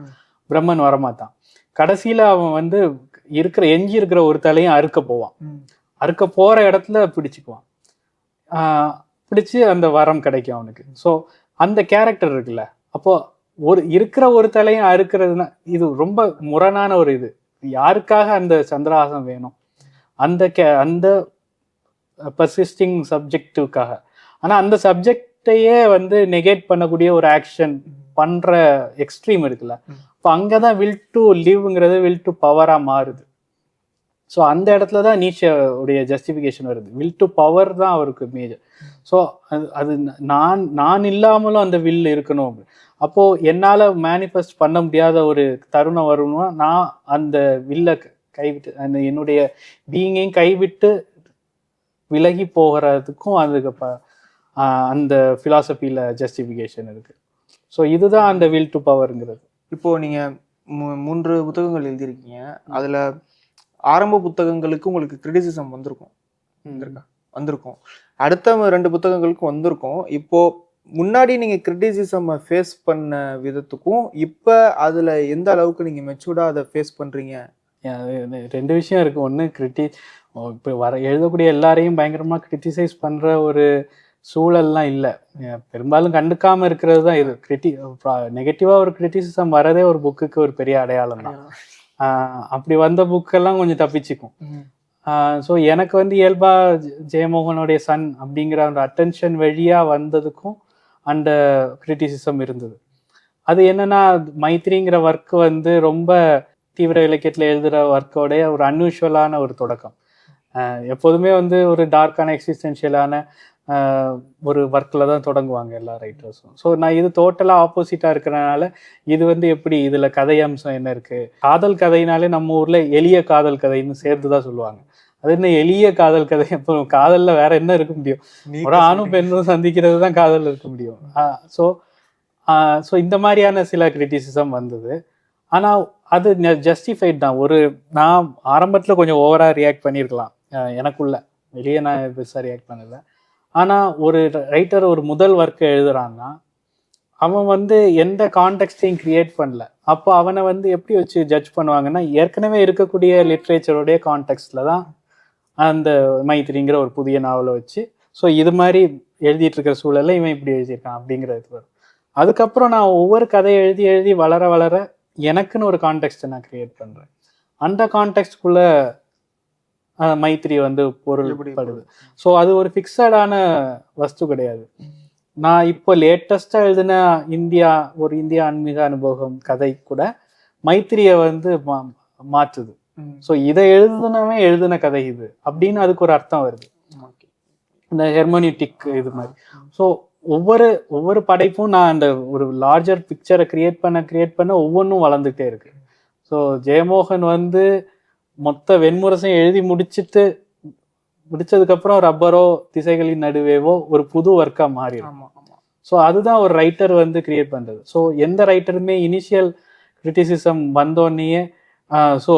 பிரம்மன் வரமாட்டான். கடைசியில அவன் வந்து எஞ்சி இருக்கிற ஒரு தலையும் அறுக்க போவான். அறுக்க போற இடத்துல பிடிச்சுக்குவான். பிடிச்சு அந்த வரம் கிடைக்கும் அவனுக்கு. ஸோ அந்த கேரக்டர் இருக்குல்ல, அப்போ இருக்கிற ஒரு தலையும் அறுக்கிறதுனா இது ரொம்ப முரணான ஒரு இது. யாருக்காக அந்த சந்திரஹாசம் வேணும்? அந்த பர்சிஸ்டிங் சப்ஜெக்டுக்காக. ஆனா அந்த சப்ஜெக்டையே வந்து நெகேட் பண்ணக்கூடிய ஒரு ஆக்ஷன் பண்ற எக்ஸ்ட்ரீம் இருக்குல்ல, இப்போ அங்கதான் வில் டு லிவ்ங்கிறது வில் டு பவரா மாறுது. ஸோ அந்த இடத்துல தான் நீச்சே உடைய ஜஸ்டிஃபிகேஷன் வருது. வில் டு பவர் தான் அவருக்கு மேஜர். ஸோ அது நான் இல்லாமலும் அந்த வில் இருக்கணும். அப்போ என்னால் மேனிஃபெஸ்ட் பண்ண முடியாத ஒரு தருணம் வரும்னா நான் அந்த வில்லை கைவிட்டு அந்த என்னுடைய பீயிங்கையும் கைவிட்டு விலகி போகிறதுக்கும் அதுக்கு அந்த ஃபிலாசபியில் ஜஸ்டிஃபிகேஷன் இருக்கு. ஸோ இதுதான் அந்த வில் டு பவர்ங்கிறது. இப்போ நீங்கள் 3 புத்தகங்கள் எழுதியிருக்கீங்க. அதில் ஆரம்ப புத்தகங்களுக்கு உங்களுக்கு கிரிட்டிசிசம் வந்திருக்கும். அடுத்த 2 புத்தகங்களுக்கும் வந்திருக்கும். இப்போ முன்னாடி நீங்கள் கிரிட்டிசிசம் ஃபேஸ் பண்ண விதத்துக்கும் இப்போ அதில் எந்த அளவுக்கு நீங்கள் மெச்சூர்டாக அதை ஃபேஸ் பண்ணுறீங்க? 2 விஷயம் இருக்கு. ஒன்று இப்போ எழுதக்கூடிய எல்லாரையும் பயங்கரமாக கிரிட்டிசைஸ் பண்ணுற ஒரு சூழல்லாம் இல்லை. பெரும்பாலும் கண்டுக்காமல் இருக்கிறது தான் இது. நெகட்டிவாக ஒரு கிரிட்டிசிசம் வரதே ஒரு புக்குக்கு ஒரு பெரிய அடையாளம் தான். அப்படி வந்த புக்கெல்லாம் கொஞ்சம் தப்பிச்சுக்கும். ஸோ எனக்கு வந்து இயல்பா ஜெயமோகனுடைய சன் அப்படிங்கிற அந்த அட்டென்ஷன் வழியாக வந்ததுக்கும் அந்த கிரிட்டிசிசம் இருந்தது. அது என்னன்னா, மைத்ரிங்கிற ஒர்க் வந்து ரொம்ப தீவிர இலக்கியத்தில் எழுதுகிற ஒர்க்கோடைய ஒரு அன்யூஷுவலான ஒரு தொடக்கம். எப்போதுமே வந்து ஒரு டார்க்கான எக்ஸிஸ்டென்ஷியலான ஒரு ஒர்க்கில் தான் தொடங்குவாங்க எல்லா ரைட்டர்ஸும். ஸோ நான் இது டோட்டலாக ஆப்போசிட்டாக இருக்கிறனால இது வந்து எப்படி இதில் கதை அம்சம் என்ன இருக்குது? காதல் கதைனாலே நம்ம ஊரில் எளிய காதல் கதைன்னு சேர்த்து தான் சொல்லுவாங்க. அது என்ன எளிய காதல் கதை? அப்போ காதலில் வேற என்ன இருக்க முடியும்? ஒரு ஆணும் பெண்ணும் சந்திக்கிறது தான் காதல் இருக்க முடியும். ஸோ இந்த மாதிரியான சில கிரிட்டிசிசம் வந்தது. ஆனால் அது ஜஸ்டிஃபைட் தான். நான் ஆரம்பத்தில் கொஞ்சம் ஓவராக ரியாக்ட் பண்ணியிருக்கலாம் எனக்குள்ள, வெளியே நான் பெருசாக ரியாக்ட் பண்ணலை. ஆனால் ஒரு ரைட்டர் ஒரு முதல் ஒர்க்கை எழுதுறான்னா அவன் வந்து எந்த கான்டெக்ஸ்டையும் கிரியேட் பண்ணல. அப்போ அவனை வந்து எப்படி வச்சு ஜட்ஜ் பண்ணுவாங்கன்னா, ஏற்கனவே இருக்கக்கூடிய லிட்ரேச்சருடைய கான்டெக்ஸ்டில் தான் அந்த மைத்ரிங்கிற ஒரு புதிய நாவலை வச்சு, ஸோ இது மாதிரி எழுதிட்டு இருக்கிற சூழலில் இவன் இப்படி எழுதியிருக்கான் அப்படிங்கிறது வரும். அதுக்கப்புறம் நான் ஒவ்வொரு கதையை எழுதி எழுதி வளர வளர எனக்குன்னு ஒரு கான்டெக்ஸ்ட்டை நான் கிரியேட் பண்ணுறேன். அந்த கான்டெக்ஸ்டுக்குள்ள மைத்ரி வந்து பொருள்படுது. ஸோ அது ஒரு ஃபிக்ஸடான வஸ்து கிடையாது. நான் இப்போ லேட்டஸ்டாக எழுதின இந்தியா ஆன்மீக அனுபவம் கதை கூட மைத்ரியை வந்து மாற்றுது. ஸோ இதை எழுதின கதை இது அப்படின்னு அதுக்கு ஒரு அர்த்தம் வருது, இந்த ஹெர்மோனிட்டிக் இது மாதிரி. ஸோ ஒவ்வொரு படைப்பும் நான் அந்த ஒரு லார்ஜர் பிக்சரை கிரியேட் பண்ண ஒவ்வொன்றும் வளர்ந்துகிட்டே இருக்கு. ஸோ ஜெயமோகன் வந்து மொத்த வெண்முரசையும் எழுதி முடிச்சதுக்கப்புறம் ரப்பரோ திசைகளின் நடுவேவோ ஒரு புது ஒர்க்காக மாறிடும். ஸோ அதுதான் ஒரு ரைட்டர் வந்து கிரியேட் பண்ணுறது. ஸோ எந்த ரைட்டருமே இனிஷியல் கிரிட்டிசிசம் வந்தோடனேயே ஸோ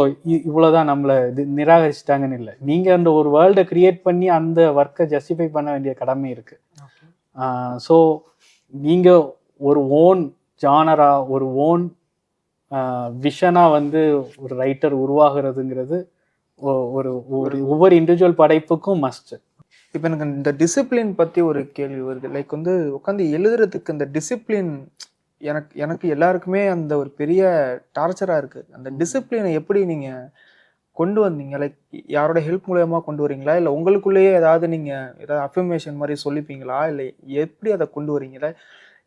இவ்வளோதான் நம்மளை நிராகரிச்சிட்டாங்கன்னு இல்லை. நீங்கள் அந்த ஒரு வேர்ல்டை கிரியேட் பண்ணி அந்த ஒர்க்கை ஜஸ்டிஃபை பண்ண வேண்டிய கடமை இருக்குது. ஸோ நீங்கள் ஒரு ஓன் ஜானரா, ஒரு ஓன் விஷனாக வந்து ஒரு ரைட்டர் உருவாகிறதுங்கிறது ஒவ்வொரு இண்டிவிஜுவல் படைப்புக்கும் மஸ்ட். இப்போ எனக்கு இந்த டிசிப்ளின் பற்றி ஒரு கேள்வி வருது. லைக் வந்து உட்காந்து எழுதுறதுக்கு இந்த டிசிப்ளின் எனக்கு எல்லாருக்குமே அந்த ஒரு பெரிய டார்ச்சராக இருக்குது. அந்த டிசிப்ளினை எப்படி நீங்கள் கொண்டு வந்தீங்க? லைக் யாரோட ஹெல்ப் மூலயமா கொண்டு வரீங்களா, இல்லை உங்களுக்குள்ளேயே ஏதாவது அஃபர்மேஷன் மாதிரி சொல்லிப்பீங்களா, இல்லை எப்படி அதை கொண்டு வரீங்களா?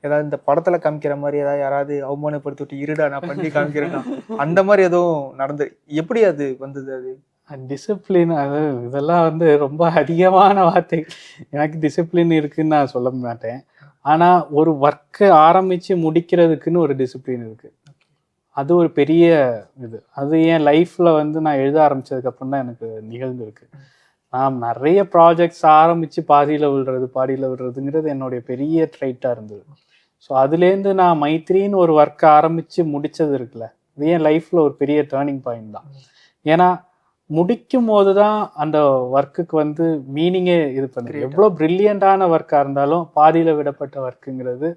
ஏதாவது இந்த படத்துல காமிக்கிற மாதிரி ஏதாவது யாராவது அவமானப்படுத்தி விட்டு இருடா நான் பண்ணி காமிக்கிறேன்னா அந்த மாதிரி எதுவும் எப்படி அது வந்தது? அது டிசிப்ளின் அது இதெல்லாம் வந்து ரொம்ப அதிகமான வார்த்தை. எனக்கு டிசிப்ளின் இருக்குன்னு நான் சொல்ல மாட்டேன். ஆனால் ஒரு ஒர்க்கை ஆரம்பித்து முடிக்கிறதுக்குன்னு ஒரு டிசிப்ளின் இருக்குது. அது ஒரு பெரிய இது. அது என் லைஃப்பில் வந்து நான் எழுத ஆரம்பித்ததுக்கப்புறம் தான் எனக்கு நிகழ்ந்திருக்கு. நான் நிறைய ப்ராஜெக்ட்ஸ் ஆரம்பித்து பாதியில் விடுறதுங்கிறது என்னுடைய பெரிய ட்ரைட்டாக இருந்தது. ஸோ அதுலேருந்து நான் மைத்ரின்னு ஒரு ஒர்க்கை ஆரம்பித்து முடித்தது இருக்குல்ல, அது என் லைஃப்பில் ஒரு பெரிய டேர்னிங் பாயிண்ட் தான். ஏன்னா முடிக்கும் போது தான் அந்த ஒர்க்குக்கு வந்து மீனிங்கே இது பண்ணுது. எவ்வளோ ப்ரில்லியண்டான ஒர்க்காக இருந்தாலும் பாதியில் விடப்பட்ட ஒர்க்குங்கிறது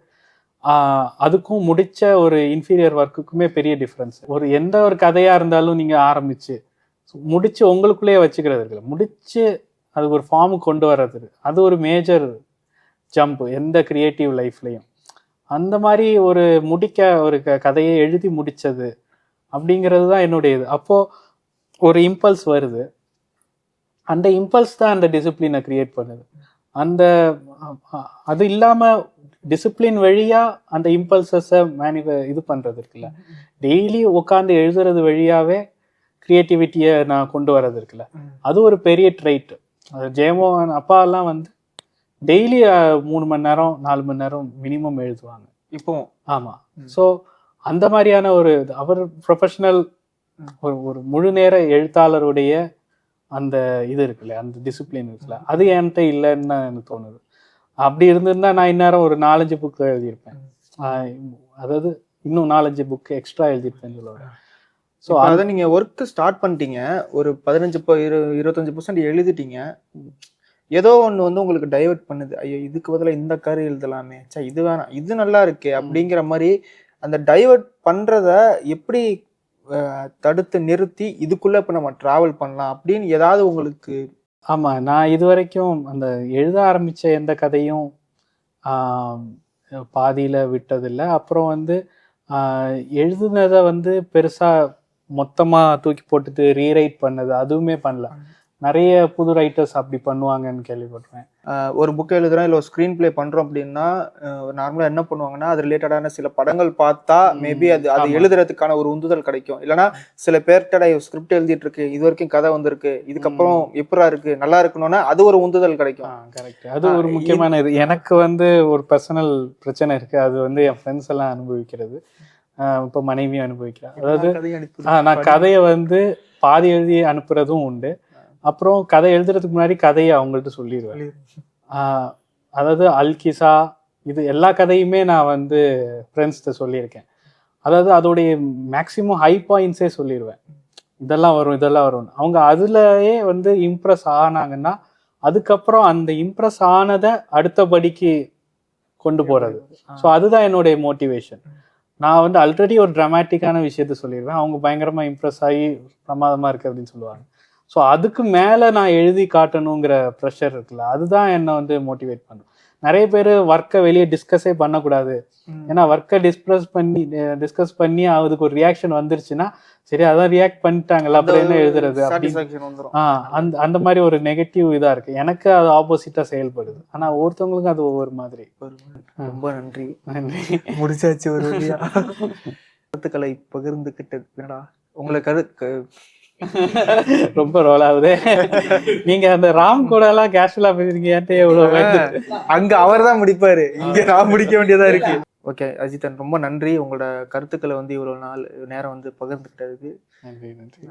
அதுக்கும் முடிச்ச ஒரு இன்ஃபீரியர் ஒர்க்குக்குமே பெரிய டிஃப்ரென்ஸ். எந்த ஒரு கதையாக இருந்தாலும் நீங்கள் ஆரம்பித்து முடிச்சு உங்களுக்குள்ளேயே வச்சுக்கிறது இருக்குல்ல, முடிச்சு அது ஒரு ஃபார்முக்கு கொண்டு வர்றது, அது ஒரு மேஜர் ஜம்ப் எந்த கிரியேட்டிவ் லைஃப்லையும். அந்த மாதிரி ஒரு ஒரு கதையை எழுதி முடித்தது அப்படிங்கிறது தான் என்னுடைய இது. அப்போது ஒரு இம்பல்ஸ் வருது, அந்த இம்பல்ஸ் தான் அந்த டிசிப்ளினை கிரியேட் பண்ணுது. அது இல்லாமல் டிசிப்ளின் வழியாக அந்த இம்பல்சஸை இது பண்ணுறது இருக்குல்ல, டெய்லி உட்காந்து எழுதுறது வழியாகவே க்ரியேட்டிவிட்டியை நான் கொண்டு வர்றது இருக்குல்ல, அது ஒரு பெரிய ட்ரைட். ஜெயமோகன் அப்பாலாம் வந்து டெய்லி 3 மணி நேரம் 4 மணி நேரம் மினிமம் எழுதுவாங்க இப்போ. ஆமாம். ஸோ அந்த மாதிரியான அவர் ப்ரொஃபஷனல் ஒரு முழு நேர எழுத்தாளருடைய அந்த இது இருக்குல்ல, அந்த டிசிப்ளின் இருக்குல்ல, அது என்கிட்ட இல்லைன்னு தான் எனக்கு தோணுது. அப்படி இருந்திருந்தா நான் இந்நேரம் ஒரு 4-5 புக்கு எழுதியிருப்பேன். அதாவது இன்னும் 4-5 புக்கு எக்ஸ்ட்ரா எழுதியிருப்பேன்னு சொல்லுவாங்க. ஸோ அதை நீங்கள் ஒர்க்கு ஸ்டார்ட் பண்ணிட்டீங்க, ஒரு 25% எழுதிட்டீங்க. ஏதோ ஒன்று வந்து உங்களுக்கு டைவர்ட் பண்ணுது, ஐயோ இதுக்கு பதிலாக இந்த கரு எழுதலாமே, இது வேணாம் இது நல்லா இருக்கு அப்படிங்கிற மாதிரி அந்த டைவர்ட் பண்ணுறத எப்படி தடுத்து நிறுத்தி இதுக்குள்ளே இப்போ நம்ம ட்ராவல் பண்ணலாம் அப்படின்னு ஏதாவது உங்களுக்கு? ஆமாம், நான் இது வரைக்கும் அந்த எழுத ஆரம்பித்த எந்த கதையும் பாதியில் விட்டதில்லை. அப்புறம் வந்து எழுதுனதை வந்து பெருசாக மொத்தமாக தூக்கி போட்டுட்டு ரீரைட் பண்ணது அதுவுமே பண்ணல. நிறைய புது ரைட்டர்ஸ் அப்படி பண்ணுவாங்கன்னு கேள்விப்பட்டேன். ஒரு புக் எழுதுறோம் இல்லை ஒரு ஸ்க்ரீன் பிளே பண்ணுறோம் அப்படின்னா நார்மலாக என்ன பண்ணுவாங்கன்னா அது ரிலேட்டடான சில படங்கள் பார்த்தா மேபி அது எழுதுறதுக்கான ஒரு உந்துதல் கிடைக்கும். இல்லைனா சில பேர்கிட்ட ஸ்கிரிப்ட் எழுதிட்டு இருக்கு, இது வரைக்கும் கதை வந்திருக்கு, இதுக்கப்புறம் எப்படா இருக்கு நல்லா இருக்கணும்னா அது ஒரு உந்துதல் கிடைக்கும். கரெக்ட், அது ஒரு முக்கியமான இது. எனக்கு வந்து ஒரு பர்சனல் பிரச்சனை இருக்கு, அது வந்து என் ஃப்ரெண்ட்ஸ் எல்லாம் அனுபவிக்கிறது, இப்போ மனைவியும் அனுபவிக்கிறேன். அதாவது நான் கதையை வந்து பாதி எழுதி அனுப்புறதும் உண்டு. அப்புறம் கதை எழுதுறதுக்கு முன்னாடி கதையை அவங்கள்ட்ட சொல்லிடுவேன். அதாவது அல்கிசா இது எல்லா கதையுமே நான் வந்து ஃப்ரெண்ட்ஸ்கிட்ட சொல்லியிருக்கேன். அதாவது அதோடைய மேக்சிமம் ஹை பாயிண்ட்ஸே சொல்லிடுவேன், இதெல்லாம் வரும். அவங்க அதுலயே வந்து இம்ப்ரெஸ் ஆனாங்கன்னா அதுக்கப்புறம் அந்த இம்ப்ரெஸ் ஆனதை அடுத்தபடிக்கு கொண்டு போறது. ஸோ அதுதான் என்னுடைய மோட்டிவேஷன். நான் வந்து ஆல்ரெடி ஒரு ட்ராமாட்டிக்கான விஷயத்த சொல்லிடுவேன், அவங்க பயங்கரமாக இம்ப்ரெஸ் ஆகி பிரமாதமாக இருக்குது அப்படின்னு சொல்லுவாங்க. ஸோ அதுக்கு மேலே நான் எழுதி காட்டணுங்கிற ப்ரெஷர் இருக்குல்ல, அதுதான் என்னை வந்து மோட்டிவேட் பண்ணும். நிறைய பேர் ஒர்க்கை வெளியே டிஸ்கஸே பண்ணக்கூடாது, ஏன்னா ஒர்க்கை டிஸ்கஸ் பண்ணி அதுக்கு ஒரு ரியாக்ஷன் வந்துருச்சுன்னா சரி அதான் ரியாக்ட் பண்ணிட்டாங்கல்ல அப்புறம் என்ன எழுதுறது அப்படின்னு அந்த மாதிரி ஒரு நெகட்டிவ் இதாக இருக்குது. எனக்கு அது ஆப்போசிட்டாக செயல்படுது, ஆனால் ஒவ்வொருத்தவங்களுக்கும் அது ஒவ்வொரு மாதிரி. ரொம்ப நன்றி. முடிச்சாச்சு ஒரு கருத்துக்களை பகிர்ந்துக்கிட்டா உங்களுக்கு ரொம்ப ரோல் ஆகுது. நீங்க அந்த ராம் கூட எல்லாம் கேஷுவலா பேசுறீங்க, எவ்வளவு அங்க அவர் தான் முடிப்பாரு, இங்க நான் முடிக்க வேண்டியதா இருக்கு. ஓகே அஜித்தன், ரொம்ப நன்றி உங்களோட கருத்துக்களை வந்து இவ்வளவு நேரம் வந்து பகிர்ந்துக்கிட்டதுக்கு. நன்றி.